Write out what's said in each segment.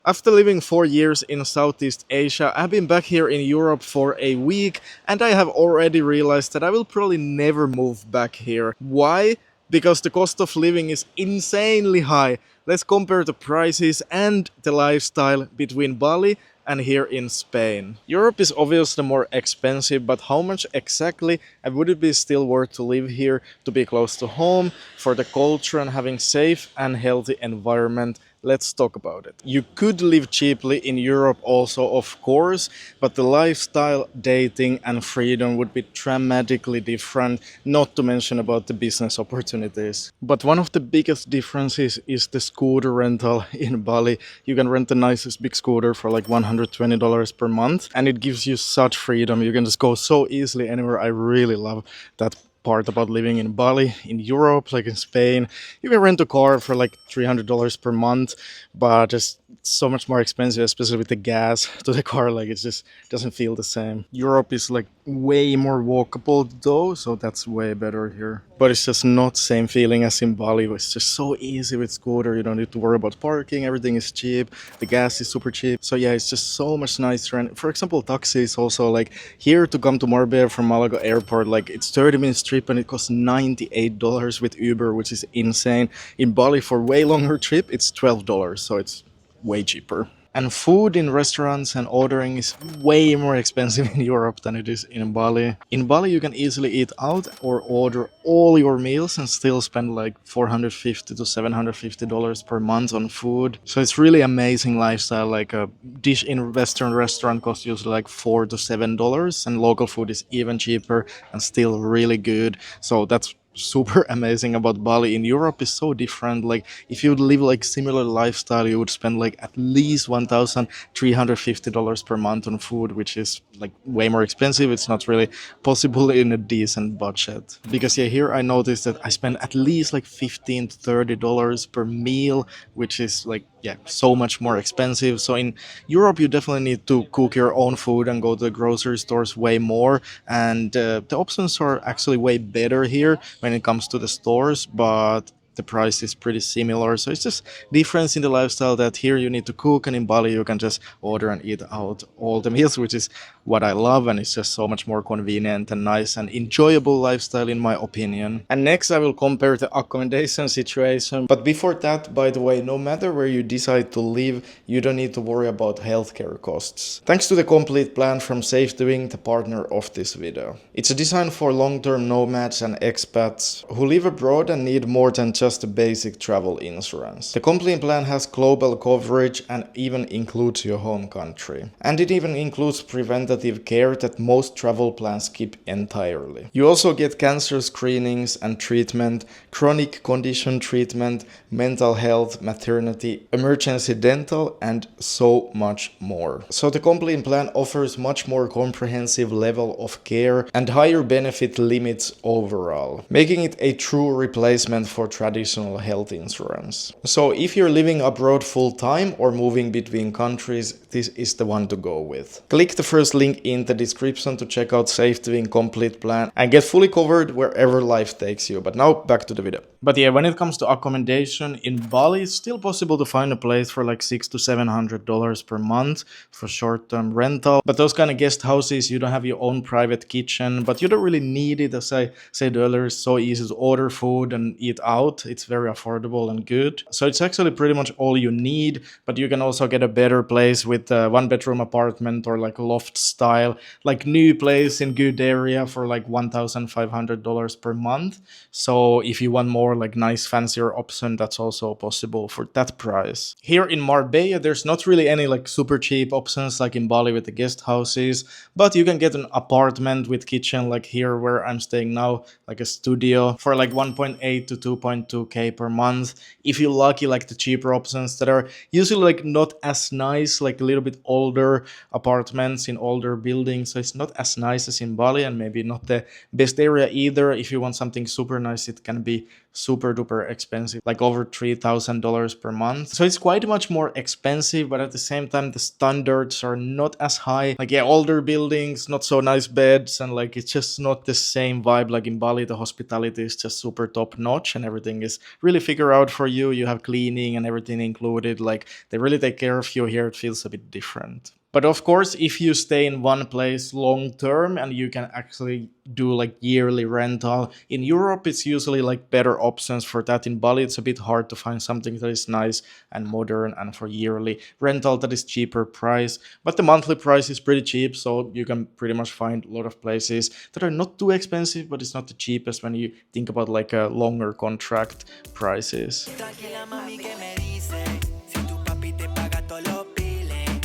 After living 4 years in Southeast Asia, I've been back here in Europe for a week and I have already realized that I will probably never move back here. Why? Because the cost of living is insanely high. Let's compare the prices and the lifestyle between Bali and here in Spain. Europe is obviously more expensive, but how much exactly? And would it be still worth to live here, to be close to home, for the culture and having safe and healthy environment? Let's talk about it. You could live cheaply in Europe also, of course, but the lifestyle, dating and freedom would be dramatically different, not to mention about the business opportunities. But one of the biggest differences is the scooter rental in Bali. You can rent the nicest big scooter for like $120 per month and it gives you such freedom. You can just go so easily anywhere. I really love that part about living in Bali, in Europe, like in Spain. You can rent a car for like $300 per month, but it's so much more expensive, especially with the gas to the car. Like it just doesn't feel the same. Europe is like way more walkable though, so that's way better here. But it's just not same feeling as in Bali. It's just so easy with scooter. You don't need to worry about parking. Everything is cheap. The gas is super cheap. So yeah, it's just so much nicer. And for example, taxis also, like here to come to Marbella from Malaga airport, like it's 30 minutes trip and it costs $98 with Uber, which is insane. In Bali for way longer trip, it's $12, so it's way cheaper. And food in restaurants and ordering is way more expensive in Europe than it is in Bali. In Bali, you can easily eat out or order all your meals and still spend like $450 to $750 per month on food. So it's really amazing lifestyle. Like a dish in Western restaurant costs usually like $4 to $7, and local food is even cheaper and still really good. So that's super amazing about Bali. In Europe is so different. Like if you would live like similar lifestyle, you would spend like at least $1,350 per month on food, which is like way more expensive. It's not really possible in a decent budget. Because yeah, here I noticed that I spend at least like $15 to $30 per meal, which is like yeah, so much more expensive. So in Europe, you definitely need to cook your own food and go to the grocery stores way more. And the options are actually way better here when it comes to the stores, but the price is pretty similar. So it's just difference in the lifestyle that here you need to cook, and in Bali you can just order and eat out all the meals, which is what I love, and it's just so much more convenient and nice and enjoyable lifestyle in my opinion. And next I will compare the accommodation situation. But before that, by the way, no matter where you decide to live, you don't need to worry about healthcare costs. Thanks to the complete plan from SafetyWing, the partner of this video. It's designed for long-term nomads and expats who live abroad and need more than just a basic travel insurance. The complete plan has global coverage and even includes your home country. And it even includes preventative care that most travel plans skip entirely. You also get cancer screenings and treatment, chronic condition treatment, mental health, maternity, emergency dental, and so much more. So the complete plan offers much more comprehensive level of care and higher benefit limits overall, making it a true replacement for traditional health insurance. So if you're living abroad full time or moving between countries, this is the one to go with. Click the first link in the description to check out SafetyWing Complete plan and get fully covered wherever life takes you. But now back to the video. But yeah, when it comes to accommodation in Bali, it's still possible to find a place for like $600 to $700 per month for short-term rental. But those kind of guest houses, you don't have your own private kitchen, but you don't really need it. As I said earlier, it's so easy to order food and eat out. It's very affordable and good. So it's actually pretty much all you need, but you can also get a better place with a one-bedroom apartment or like loft style, like new place in good area for like $1,500 per month. So if you want more like nice fancier option, that's also possible for that price. Here in Marbella, there's not really any like super cheap options like in Bali with the guest houses, but you can get an apartment with kitchen like here where I'm staying now, like a studio for like 1.8 to 2.2k per month. If you're lucky, like the cheaper options that are usually like not as nice, like a little bit older apartments in older buildings. So it's not as nice as in Bali and maybe not the best area either. If you want something super nice, it can be super duper expensive, like over $3,000 per month. So it's quite much more expensive, but at the same time, the standards are not as high. Like, yeah, older buildings, not so nice beds, and like it's just not the same vibe. Like in Bali, the hospitality is just super top notch and everything is really figured out for you. You have cleaning and everything included. Like they really take care of you. Here it feels a bit different. But of course, if you stay in one place long term and you can actually do like yearly rental, in Europe it's usually like better options for that. In Bali it's a bit hard to find something that is nice and modern and for yearly rental that is cheaper price. But the monthly price is pretty cheap, so you can pretty much find a lot of places that are not too expensive, but it's not the cheapest when you think about like a longer contract prices. Tranquila mami que me dice, si tu papi te paga todos los biles,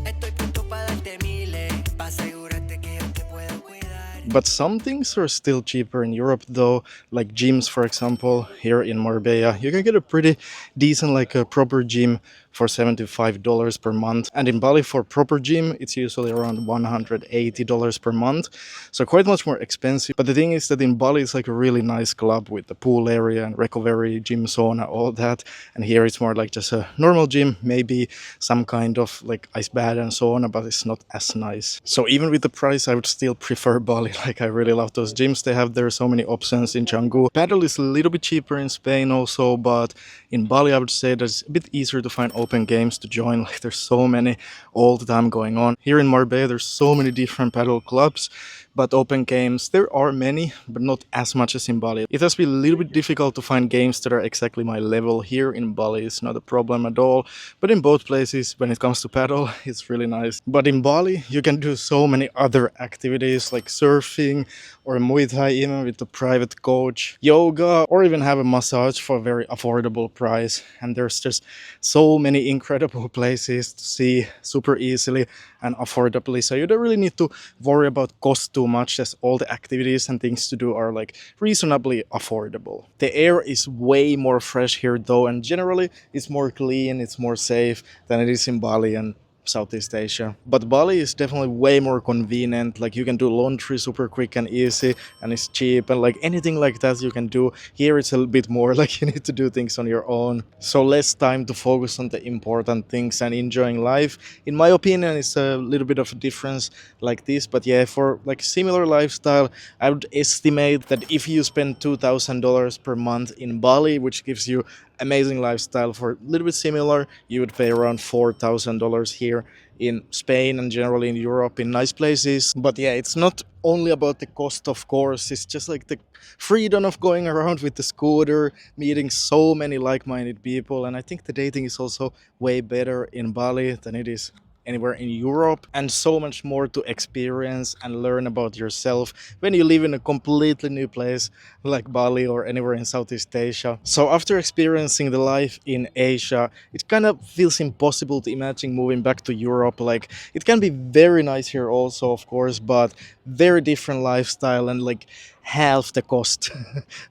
estoy puesto para darte miles, pa' asegurarte que yo te puedo cuidar. But some things are still cheaper in Europe though, like gyms for example. Here in Marbella you can get a pretty decent like a proper gym for $75 per month, and in Bali for proper gym it's usually around $180 per month, so quite much more expensive. But the thing is that in Bali it's like a really nice club with the pool area and recovery gym, sauna, all that, and here it's more like just a normal gym, maybe some kind of like ice bath and sauna, but it's not as nice. So even with the price I would still prefer Bali. Like I really love those gyms they have there, so many options in Canggu. Paddle is a little bit cheaper in Spain also, but in Bali I would say that it's a bit easier to find open games to join. Like there's so many all the time going on. Here in Marbella there's so many different paddle clubs, but open games there are many, but not as much as in Bali. It has been a little bit difficult to find games that are exactly my level. Here in Bali it's not a problem at all, but in both places when it comes to paddle it's really nice. But in Bali you can do so many other activities like surfing or Muay Thai, even with a private coach, yoga, or even have a massage for a very affordable price. And there's just so many incredible places to see super easily and affordably, so you don't really need to worry about cost too much, as all the activities and things to do are like reasonably affordable. The air is way more fresh here though, and generally it's more clean, it's more safe than it is in Bali and Southeast Asia. But Bali is definitely way more convenient. Like you can do laundry super quick and easy, and it's cheap, and like anything like that you can do. Here it's a little bit more like you need to do things on your own, so less time to focus on the important things and enjoying life. In my opinion it's a little bit of a difference like this, but yeah, for like similar lifestyle I would estimate that if you spend $2,000 per month in Bali, which gives you amazing lifestyle, for a little bit similar you would pay around $4,000 here in Spain and generally in Europe in nice places. But yeah, it's not only about the cost, of course, it's just like the freedom of going around with the scooter, meeting so many like-minded people, and I think the dating is also way better in Bali than it is anywhere in Europe, and so much more to experience and learn about yourself when you live in a completely new place like Bali or anywhere in Southeast Asia. So after experiencing the life in Asia, it kind of feels impossible to imagine moving back to Europe. Like it can be very nice here also, of course, but very different lifestyle and like half the cost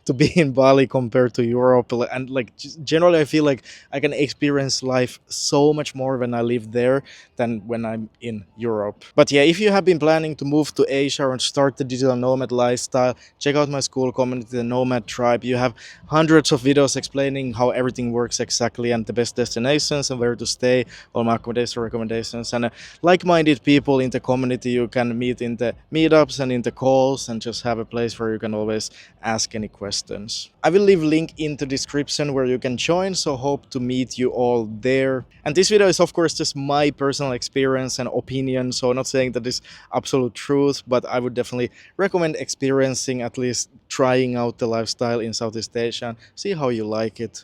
to be in Bali compared to Europe. And like generally I feel like I can experience life so much more when I live there than when I'm in Europe. But yeah, if you have been planning to move to Asia or start the digital nomad lifestyle, check out my school community, the Nomad Tribe. You have hundreds of videos explaining how everything works exactly and the best destinations and where to stay, all my accommodation recommendations, and like-minded people in the community you can meet in the meetups and in the calls, and just have a place where you can always ask any questions. I will leave link in the description where you can join, so hope to meet you all there. And this video is of course just my personal experience and opinion, so not saying that is absolute truth, but I would definitely recommend experiencing, at least trying out the lifestyle in Southeast Asia and see how you like it.